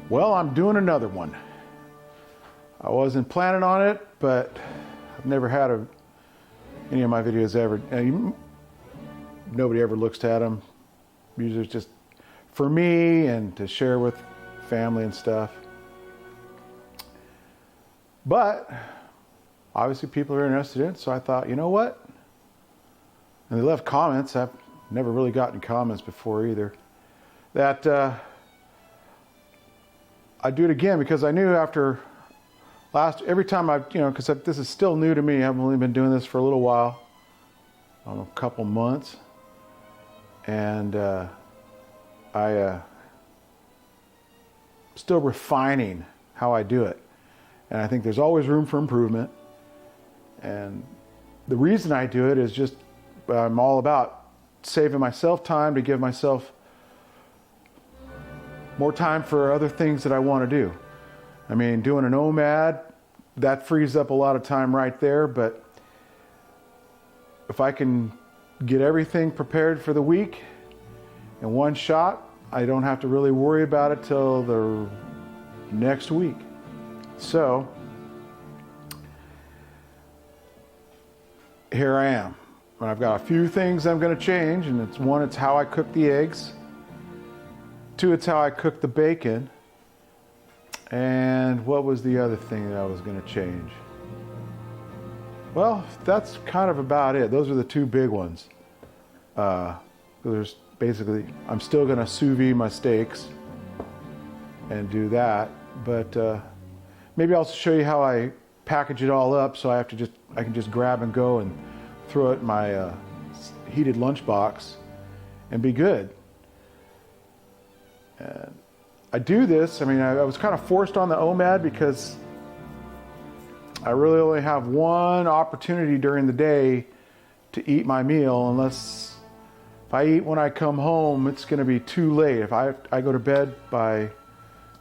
Well, I'm doing another one. I wasn't planning on it, but I've never had any of my videos ever. Nobody ever looks at them. Usually it's just for me and to share with family and stuff. But obviously people are interested in it, so I thought, you know what? And they left comments. I've never really gotten comments before either. That I'd do it again because I knew after every time because this is still new to me. I've only been doing this for a little while, a couple months, and I still refining how I do it, and I think there's always room for improvement. And the reason I do it is just I'm all about saving myself time to give myself more time for other things that I want to do. I mean, doing an OMAD, that frees up a lot of time right there, but if I can get everything prepared for the week in one shot, I don't have to really worry about it till the next week. So, here I am. And I've got a few things I'm going to change, and it's how I cook the eggs. 2, it's how I cook the bacon. And what was the other thing that I was going to change? Well, that's kind of about it. Those are the 2 big ones. There's basically, I'm still going to sous vide my steaks and do that. But maybe I'll show you how I package it all up, so I can just grab and go and throw it in my heated lunchbox and be good. And I do this, I was kind of forced on the OMAD because I really only have one opportunity during the day to eat my meal, unless if I eat when I come home, it's going to be too late. If I go to bed by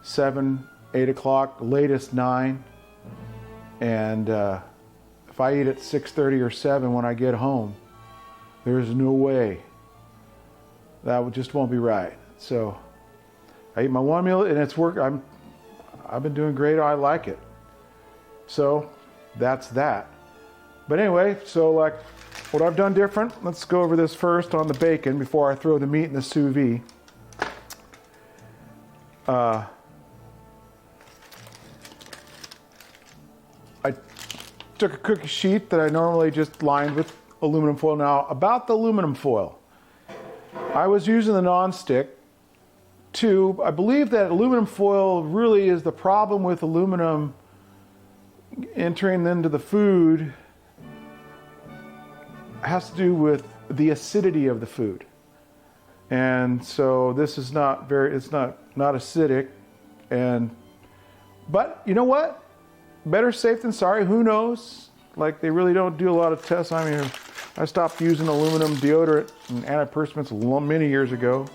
7, 8 o'clock, latest 9, and if I eat at 6:30 or 7 when I get home, there's no way. That just won't be right. So I eat my one meal and it's work. I've been doing great. I like it. So that's that. But anyway, so like what I've done different, let's go over this first on the bacon before I throw the meat in the sous vide. I took a cookie sheet that I normally just lined with aluminum foil. Now, about the aluminum foil, I was using the non-stick too. I believe that aluminum foil really is the problem with aluminum entering into the food. It has to do with the acidity of the food. And so this is not acidic. But you know what? Better safe than sorry. Who knows? Like, they really don't do a lot of tests. I stopped using aluminum deodorant and antiperspirants many years ago.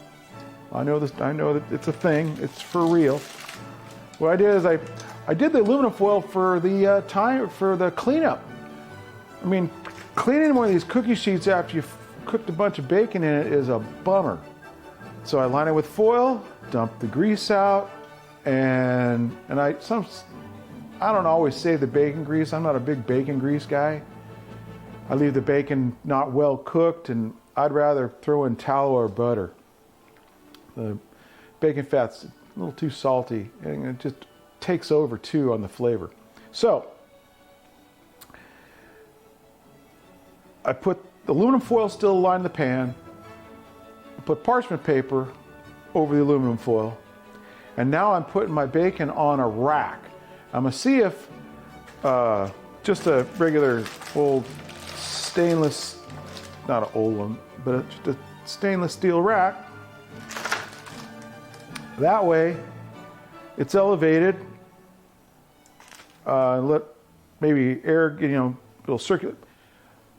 I know that it's a thing. It's for real. What I did is I did the aluminum foil for the cleanup. Cleaning one of these cookie sheets after you've cooked a bunch of bacon in it is a bummer. So I line it with foil, dump the grease out, and I don't always save the bacon grease. I'm not a big bacon grease guy. I leave the bacon not well cooked, and I'd rather throw in tallow or butter. The bacon fat's a little too salty, and it just takes over too on the flavor. So I put the aluminum foil still lined the pan. I put parchment paper over the aluminum foil, and now I'm putting my bacon on a rack. I'm gonna see if just a regular old stainless, not an old one, but just a stainless steel rack. That way, it's elevated. Let maybe air, it'll circulate.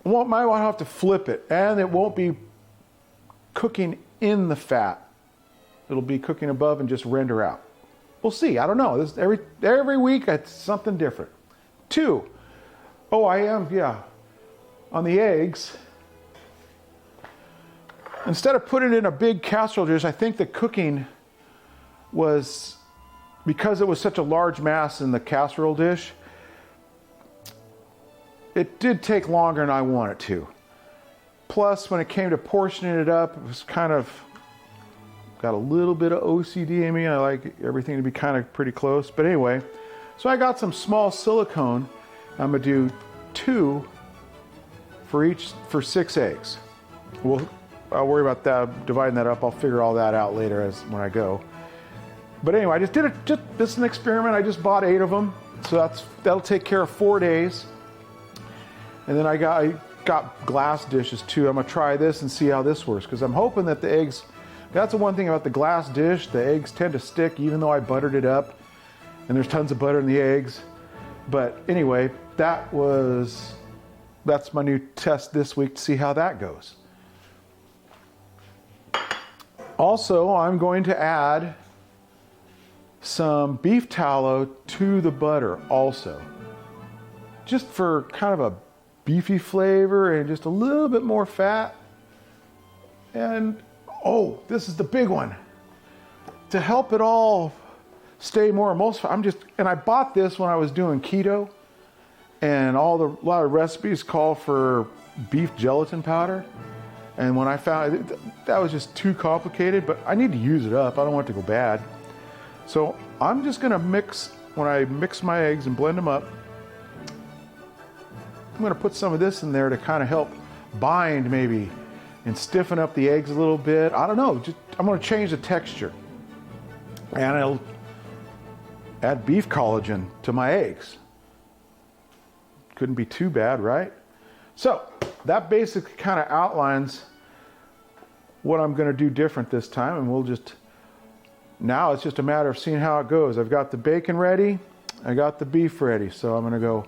Might want to have to flip it, and it won't be cooking in the fat. It'll be cooking above and just render out. We'll see. I don't know. Every week it's something different. 2. On the eggs. Instead of putting it in a big casserole dish, I think the cooking was because it was such a large mass in the casserole dish, it did take longer than I wanted to. Plus, when it came to portioning it up, it was kind of got a little bit of OCD in me. I like everything to be kind of pretty close. But anyway, so I got some small silicone. I'm gonna do 2 for 6 eggs. I'll worry about that, dividing that up. I'll figure all that out later when I go. But anyway, I just did it. This is an experiment. I just bought 8 of them, so that'll take care of 4 days. And then I got glass dishes too. I'm gonna try this and see how this works, because I'm hoping that the eggs. That's the one thing about the glass dish. The eggs tend to stick, even though I buttered it up, and there's tons of butter in the eggs. But anyway, that's my new test this week to see how that goes. Also, I'm going to add some beef tallow to the butter also, just for kind of a beefy flavor and just a little bit more fat. And oh, this is the big one. To help it all stay more emulsified, and I bought this when I was doing keto, and a lot of recipes call for beef gelatin powder. And when I found it, that was just too complicated, but I need to use it up. I don't want it to go bad. So I'm just gonna when I mix my eggs and blend them up, I'm gonna put some of this in there to kind of help bind maybe and stiffen up the eggs a little bit. I don't know, I'm gonna change the texture. And I'll add beef collagen to my eggs. Couldn't be too bad, right? So that basically kind of outlines what I'm going to do different this time, and now it's just a matter of seeing how it goes. I've got the bacon ready, I got the beef ready, so I'm going to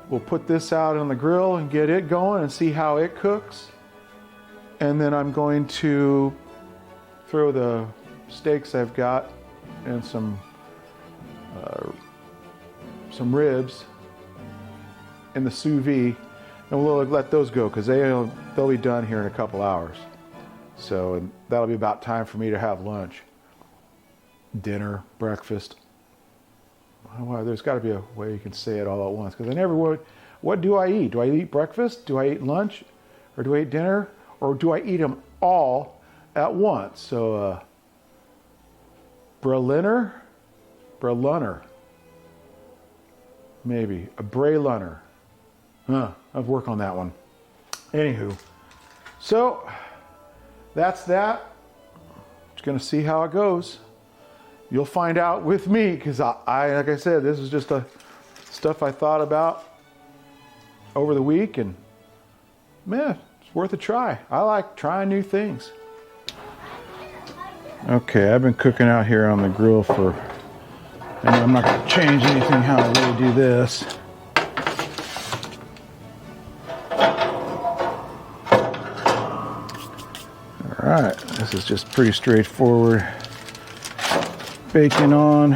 we'll put this out on the grill and get it going and see how it cooks. And then I'm going to throw the steaks I've got and some ribs in the sous vide, and we'll let those go because they'll be done here in a couple hours. So, and that'll be about time for me to have lunch, dinner, breakfast. Well, there's got to be a way you can say it all at once, because I never would. What do I eat? Do I eat breakfast? Do I eat lunch? Or do I eat dinner? Or do I eat them all at once? So, Berliner, maybe a Braylunner. I'll work on that one. Anywho, so that's that. Just gonna see how it goes. You'll find out with me, because I like I said, this is just stuff I thought about over the week, and man, it's worth a try. I like trying new things. Okay, I've been cooking out here on the grill and I'm not going to change anything how I really do this. Alright, this is just pretty straightforward. Bacon on,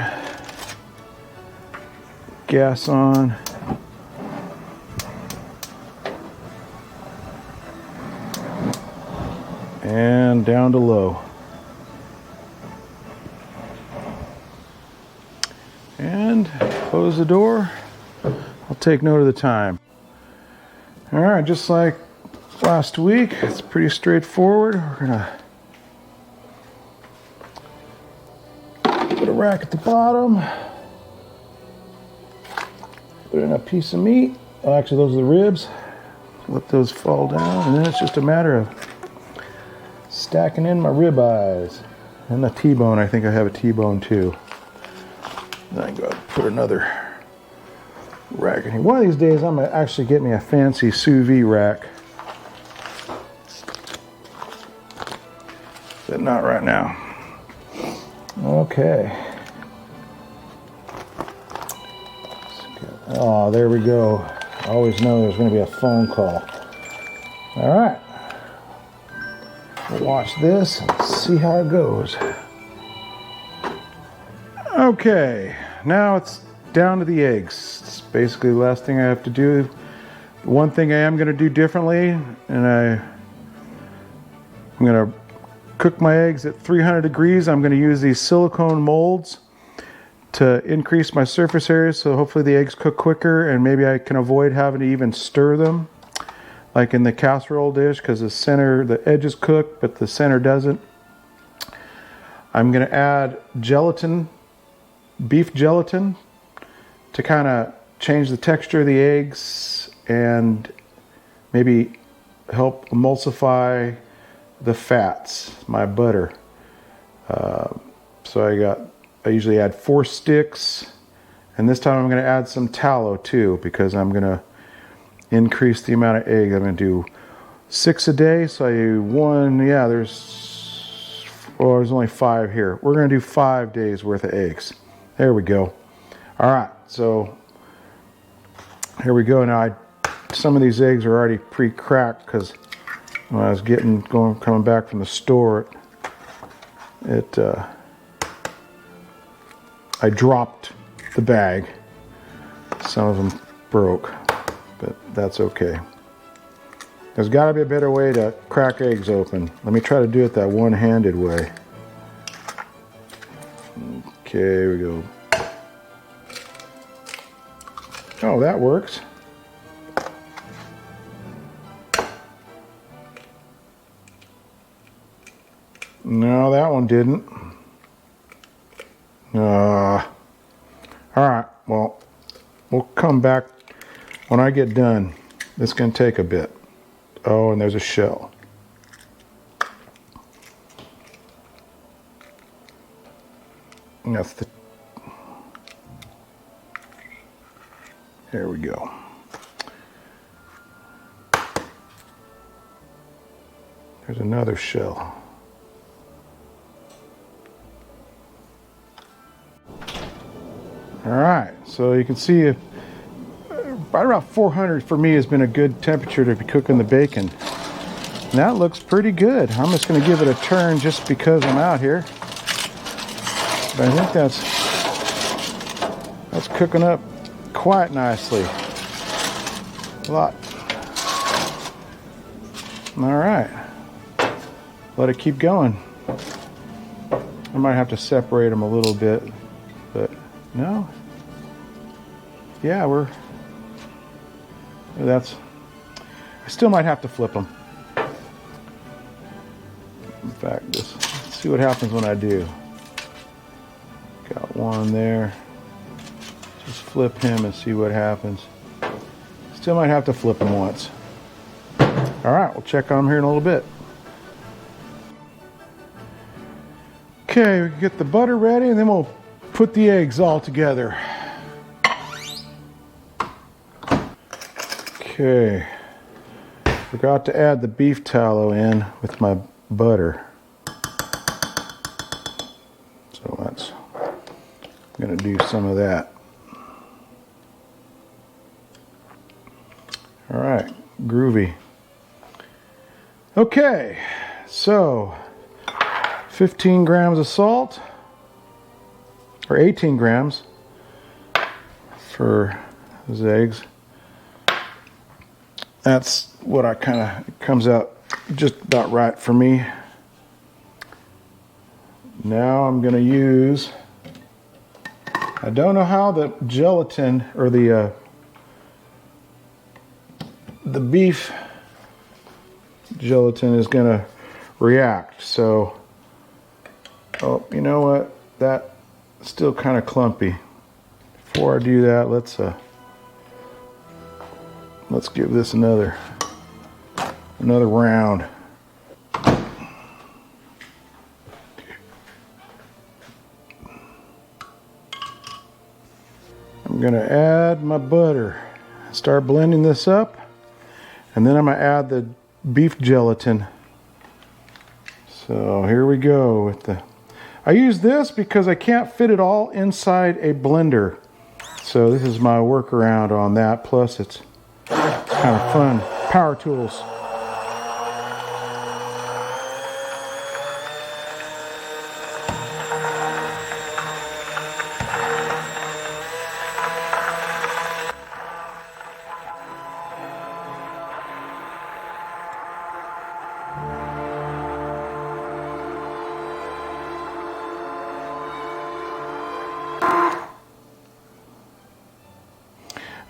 gas on. And down to low. And close the door. I'll take note of the time. All right, just like last week, it's pretty straightforward. We're gonna put a rack at the bottom. Put in a piece of meat. Oh, actually, those are the ribs. Let those fall down, and then it's just a matter of stacking in my ribeyes and a T-bone. I think I have a T-bone too. Then I can go ahead and put another rack in here. One of these days, I'm gonna actually get me a fancy sous vide rack, but not right now. Okay. Oh, there we go. I always know there's going to be a phone call. All right. We'll watch this and see how it goes. Okay, now it's down to the eggs. It's basically the last thing I have to do. One thing I am going to do differently, and I'm going to cook my eggs at 300 degrees. I'm going to use these silicone molds to increase my surface area, so hopefully the eggs cook quicker, and maybe I can avoid having to even stir them like in the casserole dish, because the edges cook but the center doesn't. I'm going to add gelatin, beef gelatin, to kind of change the texture of the eggs and maybe help emulsify the fats, my butter. So I usually add 4 sticks, and this time I'm going to add some tallow too, because I'm going to increase the amount of eggs. I'm going to do 6 a day, so I do one, yeah, there's only 5 here. We're going to do 5 days worth of eggs. There we go. All right, so here we go. Now some of these eggs are already pre-cracked, because when I was coming back from the store, I dropped the bag. Some of them broke, but that's okay. There's got to be a better way to crack eggs open. Let me try to do it that one-handed way. Okay, here we go. Oh, that works. No, that one didn't. All right, well, we'll come back when I get done. This is going to take a bit. Oh, and there's a shell. And that's there we go. There's another shell. All right, so you can see right around 400 for me has been a good temperature to be cooking the bacon. And that looks pretty good. I'm just going to give it a turn just because I'm out here. But I think that's cooking up quite nicely. A lot. All right, let it keep going. I might have to separate them a little bit, but no. Yeah, I still might have to flip them. In fact, let's see what happens when I do. Got one there. Just flip him and see what happens. Still might have to flip him once. All right, we'll check on him here in a little bit. Okay, we can get the butter ready, and then we'll put the eggs all together. Okay, forgot to add the beef tallow in with my butter. So I'm gonna do some of that. All right, groovy. Okay, so 15 grams of salt, or 18 grams for those eggs. That's what it comes out just about right for me. Now I'm going to use, I don't know how the gelatin or the beef gelatin is going to react. So, oh, you know what? That's still kind of clumpy. Before I do that, let's give this another round. I'm going to add my butter. Start blending this up, and then I'm going to add the beef gelatin. So here we go with I use this because I can't fit it all inside a blender. So this is my workaround on that. Plus it's kind of fun. Power tools.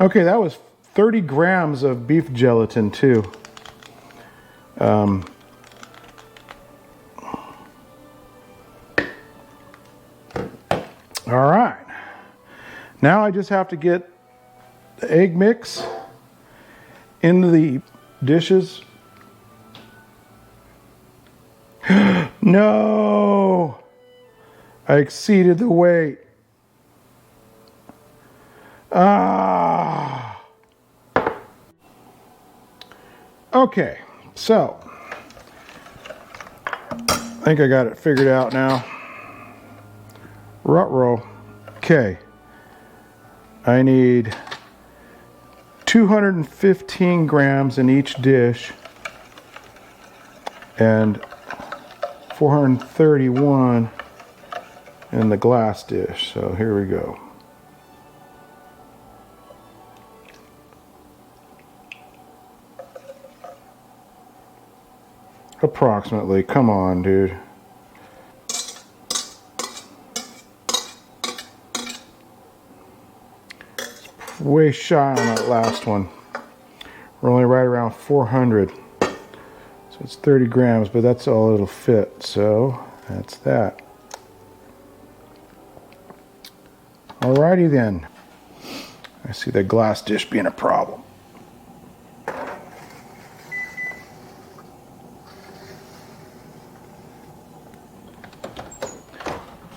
Okay, that was 30 grams of beef gelatin too. All right. Now I just have to get the egg mix into the dishes. No! I exceeded the weight. Ah! Okay, so I think I got it figured out now. Ruh-roh. Okay. I need 215 grams in each dish and 431 in the glass dish. So here we go. Approximately. Come on, dude. Way shy on that last one. We're only right around 400. So it's 30 grams, but that's all it'll fit. So that's that. Alrighty then. I see the glass dish being a problem.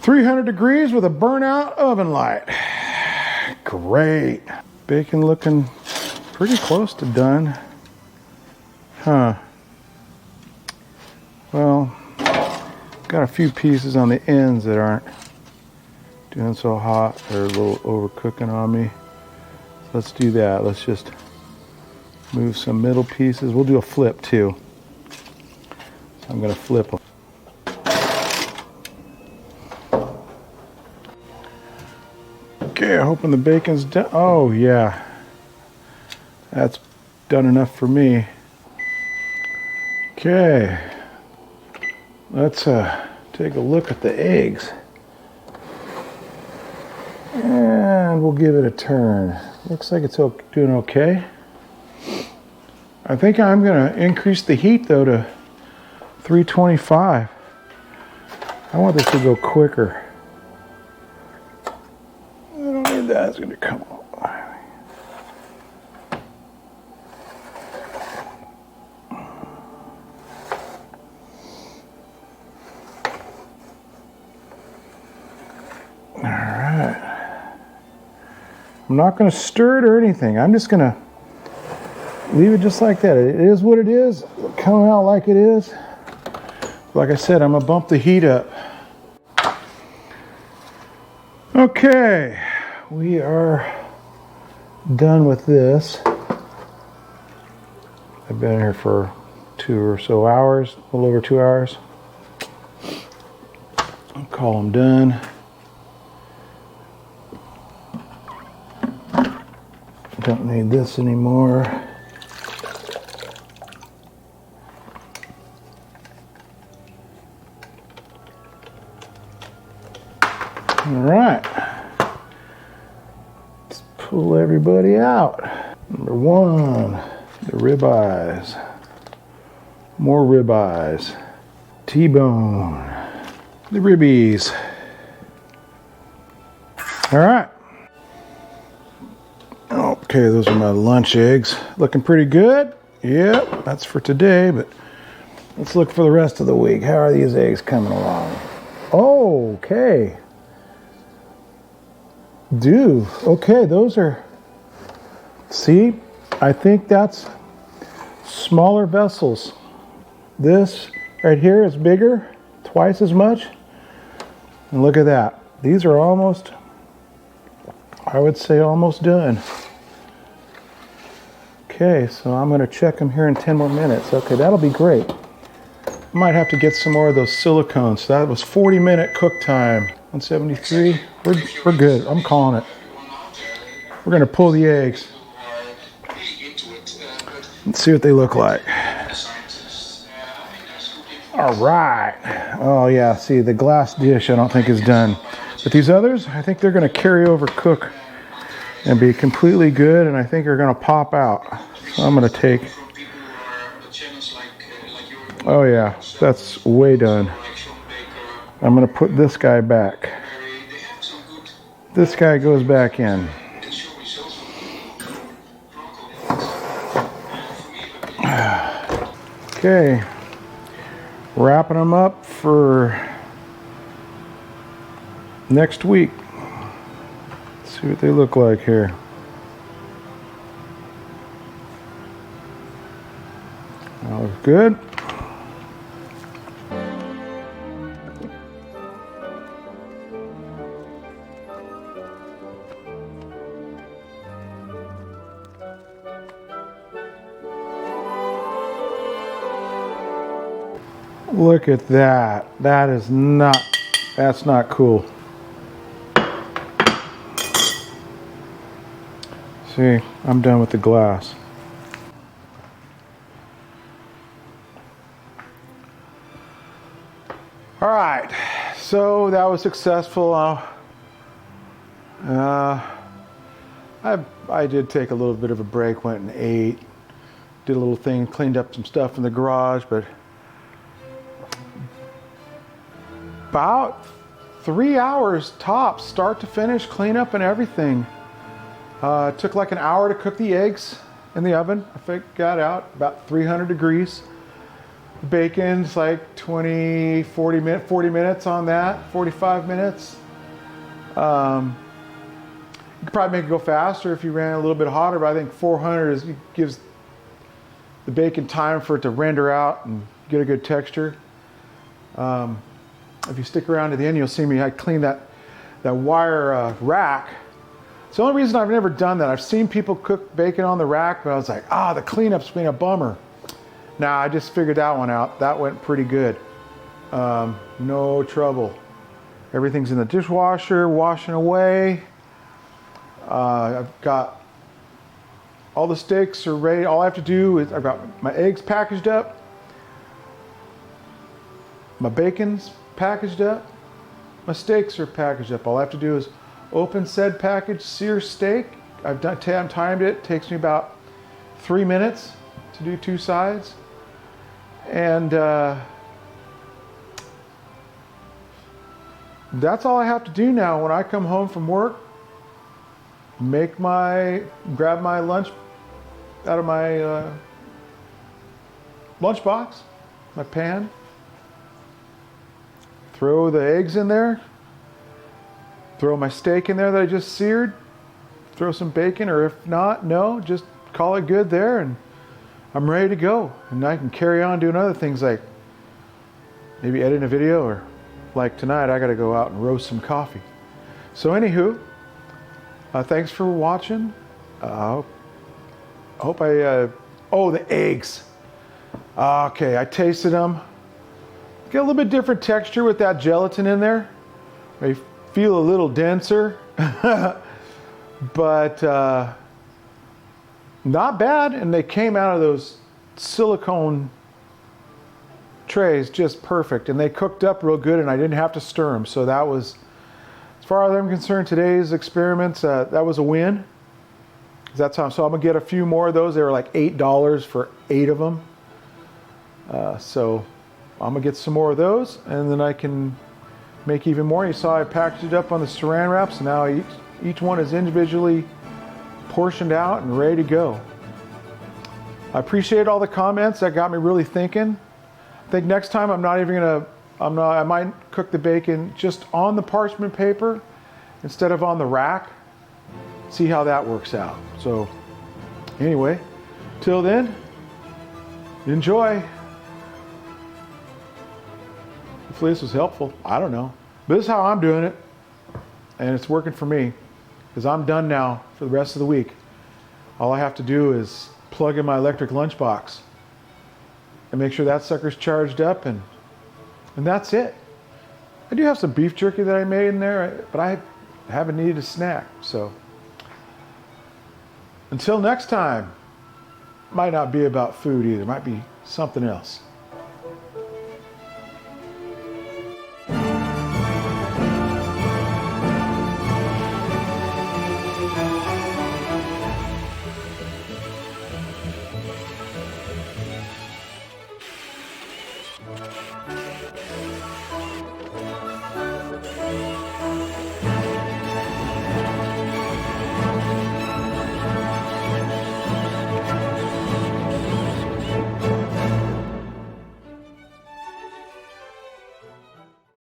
300 degrees with a burnout oven light. Great. Bacon looking pretty close to done. Huh. Well, got a few pieces on the ends that aren't doing so hot. They're a little overcooking on me. Let's do that. Let's just move some middle pieces. We'll do a flip too. So I'm going to flip them. Okay, I'm hoping the bacon's done. Oh yeah, that's done enough for me. Okay, let's take a look at the eggs. And we'll give it a turn. Looks like it's doing okay. I think I'm gonna increase the heat though to 325. I want this to go quicker. That's going to come on. All right. I'm not going to stir it or anything. I'm just going to leave it just like that. It is what it is. It'll come out like it is. Like I said, I'm going to bump the heat up. Okay. We are done with this. I've been here for 2 or so hours, a little over 2 hours. I'll call them done. Don't need this anymore. All right. Pull everybody out. Number 1, the ribeyes. More ribeyes. T-bone. The ribbies. All right. Okay, those are my lunch eggs. Looking pretty good. Yep, that's for today, but let's look for the rest of the week. How are these eggs coming along? Oh, okay. Dude, okay, those are, see, I think that's smaller vessels. This right here is bigger, twice as much. And look at that. These are almost, I would say almost done. Okay, so I'm going to check them here in 10 more minutes. Okay, that'll be great. I might have to get some more of those silicones. So that was 40-minute cook time. 173. We're good. I'm calling it. We're going to pull the eggs. Let's see what they look like. All right. Oh yeah, see the glass dish I don't think is done. But these others, I think they're going to carry over cook and be completely good, and I think are gonna pop out. So I'm gonna take, oh yeah, that's way done. I'm gonna put this guy back. This guy goes back in. Okay, wrapping them up for next week. Let's see what they look like here. That looks good. Look at that. That's not cool. See, I'm done with the glass. All right, so that was successful. I did take a little bit of a break, went and ate, did a little thing, cleaned up some stuff in the garage, but about 3 hours tops, start to finish, clean up and everything. It took like an hour to cook the eggs in the oven. I think got out about 300 degrees. Bacon's like 40 minutes on that, 45 minutes. You could probably make it go faster if you ran a little bit hotter, but I think 400 gives the bacon time for it to render out and get a good texture. If you stick around to the end, you'll see me, I cleaned that wire rack. It's the only reason I've never done that. I've seen people cook bacon on the rack, but I was like, the cleanup's been a bummer. Nah, I just figured that one out. That went pretty good. No trouble. Everything's in the dishwasher, washing away. I've got all the steaks are ready. All I have to do is I've got my eggs packaged up. My bacon's packaged up. My steaks are packaged up. All I have to do is open said package, sear steak. I've timed it. It takes me about 3 minutes to do 2 sides. And that's all I have to do now. When I come home from work, grab my lunch out of my lunch box, my pan, throw the eggs in there, throw my steak in there that I just seared, throw some bacon, or if not, no, just call it good there, and I'm ready to go. And I can carry on doing other things like maybe editing a video, or like tonight, I got to go out and roast some coffee. So anywho, thanks for watching. I hope the eggs. Okay, I tasted them. Get a little bit different texture with that gelatin in there. They feel a little denser, but not bad. And they came out of those silicone trays just perfect. And they cooked up real good, and I didn't have to stir them. So that was, as far as I'm concerned, today's experiments, that was a win. That's how. So I'm gonna get a few more of those. They were like $8 for 8 of them. So I'm gonna get some more of those, and then I can make even more. You saw I packaged it up on the saran wraps, and now each one is individually portioned out and ready to go. I appreciate all the comments. That got me really thinking. I think next time I might cook the bacon just on the parchment paper instead of on the rack. See how that works out. So anyway, till then, enjoy. Hopefully this was helpful. I don't know. But this is how I'm doing it. And it's working for me. Because I'm done now for the rest of the week. All I have to do is plug in my electric lunchbox and make sure that sucker's charged up, and that's it. I do have some beef jerky that I made in there, but I haven't needed a snack. So until next time, might not be about food either. Might be something else.